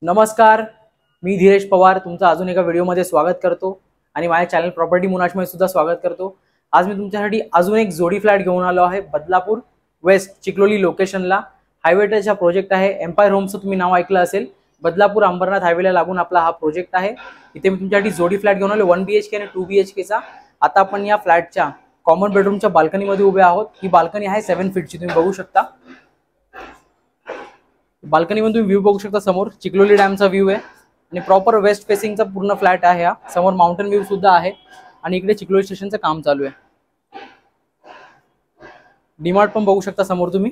नमस्कार, मी धीरेश पवार तुमचं अजून एका व्हिडिओमध्ये स्वागत करतो आणि माझ्या चॅनल प्रॉपर्टी मुनाशमध्ये सुद्धा स्वागत करतो। आज मी तुमच्यासाठी अजून एक जोडी फ्लॅट घेऊन आलो आहे बदलापूर वेस्ट चिखलोली लोकेशनला। हायवे टचचा प्रोजेक्ट आहे। एम्पायर होम्सचं तुम्ही नाव ऐकलं असेल। बदलापूर अंबरनाथ हायवेला लागून आपला हा प्रोजेक्ट आहे। इथे मी तुमच्यासाठी जोडी फ्लॅट घेऊन आलो 1 BHK आणि 2 BHK चा। आता आपण या फ्लॅटच्या कॉमन बेडरूमच्या बाल्कनीमध्ये उभे आहोत। ही बाल्कनी आहे 7 फीटची, तुम्ही बघू शकता। बाल्कनी मध्ये तुम्ही व्ह्यू बघू शकता, समोर चिखलोली डॅमचा व्ह्यू आहे आणि प्रॉपर वेस्ट फेसिंगचा पूर्ण फ्लॅट आहे हा। समोर माउंटेन व्ह्यू सुद्धा आहे आणि इकडे चिखलोली स्टेशनचं काम चालू आहे। डीमार्ट पण बघू शकता समोर तुम्ही।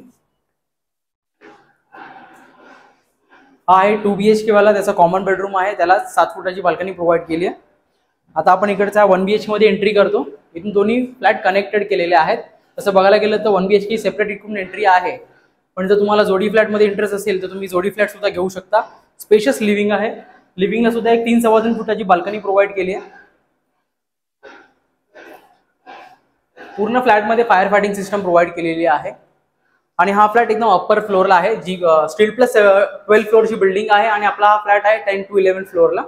हा आहे 2 BHK वाला, त्याचा कॉमन बेडरूम आहे। त्याला 7 फुटाची बाल्कनी प्रोव्हाइड केली आहे। आता आपण इकडचा 1 BHK मध्ये एंट्री करतो। इथून दोन्ही फ्लॅट कनेक्टेड केलेले आहेत। तसं बघायला गेलं तर 1 BHK सेपरेट इकडून एंट्री आहे, पण जर तुम्हाला जोडी फ्लॅट मध्ये इंटरेस्ट असेल तर तुम्ही जोडी फ्लॅट सुद्धा घेऊ शकता। स्पेशियस लिव्हिंग आहे। लिव्हिंगला सुद्धा एक 3.25 फुटाची बाल्कनी प्रोव्हाइड केली आहे। पूर्ण फ्लॅट मध्ये फायर फायटिंग सिस्टम प्रोव्हाइड केलेली आहे आणि हा फ्लॅट एकदम अप्पर फ्लोअरला आहे, जी स्टील प्लस 12 फ्लोअरची बिल्डिंग आहे आणि आपला हा फ्लॅट आहे 10 to 11 फ्लोअरला।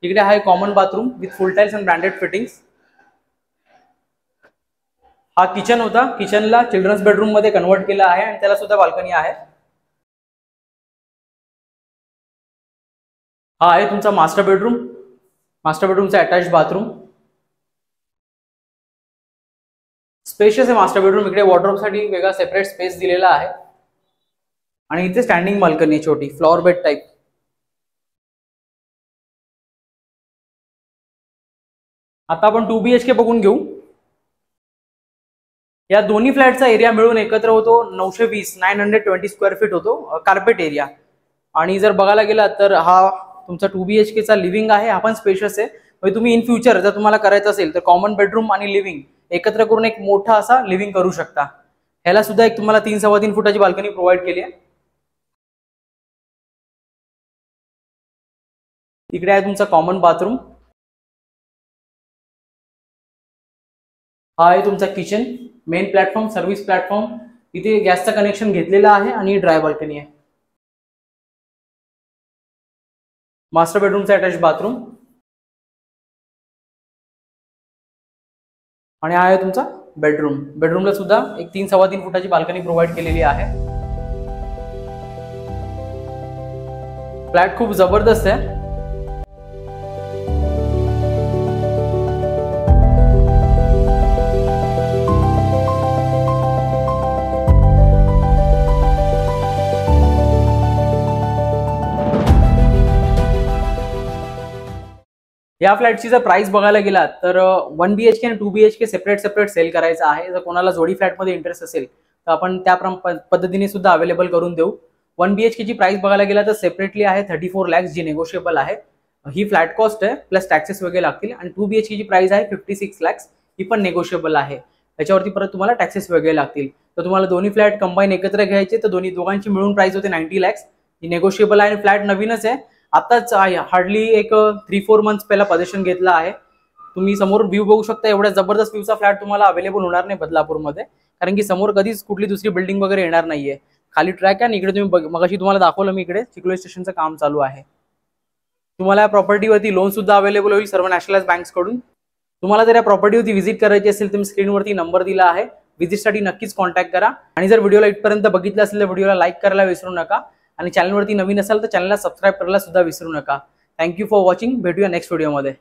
इकडे आहे common bathroom with full tiles and branded fittings. हा किचन होता, किचनला चिल्ड्रन्स बेडरूम मध्ये कन्वर्ट केला आहे आणि त्याला सुद्धा बाल्कनी आहे। हा आहे तुमचा मास्टर बेडरूम। मास्टर बेडरूमचा अटॅच्ड बाथरूम, स्पेशियस आहे मास्टर बेडरूम। इकडे वॉर्डरोब साठी वेगळा सेपरेट स्पेस दिलेला आहे आणि इथे स्टँडिंग बाल्कनी आहे छोटी, फ्लॉवर बेड टाइप। आता आपण 2 BHK बघून घेऊ। या दोन्ही फ्लॅटचा एरिया मिळून एकत्र होतो 920 स्क्वेअर फीट होतो कार्पेट एरिया। आणि जर बघायला गेला तर हा तुमचा 2 BHK चा लिव्हिंग आहे। हा पण स्पेशियस आहे, म्हणजे तुम्ही इन फ्युचर जर तुम्हाला करायचं असेल तर कॉमन बेडरूम आणि लिव्हिंग एकत्र करून एक मोठा असा लिव्हिंग करू शकता। ह्याला सुद्धा एक तुम्हाला 3.25 फुटाची बाल्कनी प्रोव्हाइड केली आहे। इकडे आहे तुमचा कॉमन बाथरूम। हा आहे तुमचा kitchen, main platform, service platform. इथे गॅसचं कनेक्शन घेतलेलं आहे आणि ड्राय बाल्कनी आहे। मास्टर बेडरूमचा अटॅच बाथरूम आणि हा आहे तुमचा बेडरूम। बेडरूमला सुद्धा एक 3.25 फुटाची बाल्कनी प्रोव्हाइड केलेली आहे। फ्लॅट खूप जबरदस्त आहे। या फ्लॅटची जर प्राइस बघायला गेला तर 1 BHK आणि 2 BHK सेपरेट सेल करायचं आहे। जर कोणाला जोडी फ्लॅटमध्ये इंटरेस्ट असेल तर आपण त्या पद्धतीने सुद्धा अवेलेबल करून देऊ। 1 BHK ची प्राइस बघायला गेला तर सेपरेटली आहे 34 लाख, जी नेगोशिएबल आहे। ही फ्लॅट कॉस्ट आहे, प्लस टॅक्सेस वगैरे लागतील। आणि 2 BHK ची प्राइस आहे 56 लाख, ही पण नेगोशिएबल आहे। त्याच्यावरती परत तुम्हाला टॅक्सेस वगैरे लागतील। तर तुम्हाला दोन्ही फ्लॅट कंबाईन एकत्र घ्यायचे तर दोघांची मिळून प्राइस होते 90 लाख, ही नेगोशिएबल आहे। फ्लॅट नवीनच आहे, आताच हार्डली एक 3-4 मंथ्स पहिला पोझिशन घेतला आहे। तुम्ही समोर व्ह्यू बघू शकता, एवढ्या जबरदस्त व्ह्यूचा फ्लॅट तुम्हाला अवेलेबल होणार नाही बदलापूरमध्ये, कारण की समोर कधीच कुठली दुसरी बिल्डिंग वगैरे येणार नाहीये। खाली ट्रॅक आहे आणि इकडे तुम्ही मगाशी तुम्हाला दाखवलं मी, इकडे चिखलोली स्टेशनचं काम चालू आहे। तुम्हाला या प्रॉपर्टीवरती लोन सुद्धा अवेलेबल होईल सर्व नॅशनलाइज बँक्स कडून। तुम्हाला जर या प्रॉपर्टीवरती व्हिजिट करायची असेल तर मी स्क्रीनवरती नंबर दिला आहे, व्हिजिटसाठी नक्कीच कॉन्टॅक्ट करा। आणि जर व्हिडिओला इथपर्यंत बघितलं असेल तर व्हिडिओला लाईक करायला विसरू नका आणि चॅनलवरती नवीन असाल तर चॅनलला सबस्क्राइब करायला सुद्धा विसरू नका। Thank you for watching. भेटूया नेक्स्ट व्हिडिओमध्ये।